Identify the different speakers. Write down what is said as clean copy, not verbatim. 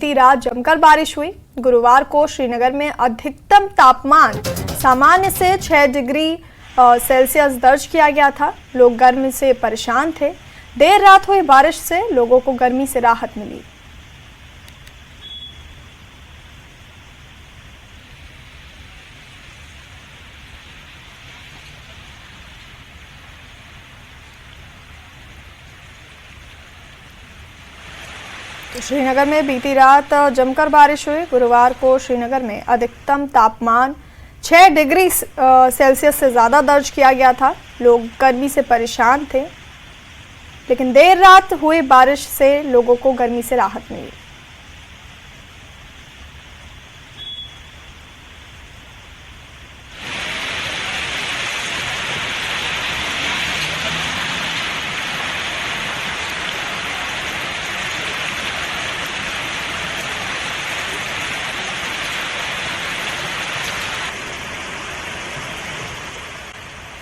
Speaker 1: बीती रात जमकर बारिश हुई। गुरुवार को श्रीनगर में अधिकतम तापमान सामान्य से 6 डिग्री सेल्सियस दर्ज किया गया था। लोग गर्मी से परेशान थे। देर रात हुई बारिश से लोगों को गर्मी से राहत मिली। तो श्रीनगर में बीती रात जमकर बारिश हुई। गुरुवार को श्रीनगर में अधिकतम तापमान 6 डिग्री सेल्सियस से ज़्यादा दर्ज किया गया था। लोग गर्मी से परेशान थे, लेकिन देर रात हुई बारिश से लोगों को गर्मी से राहत मिली।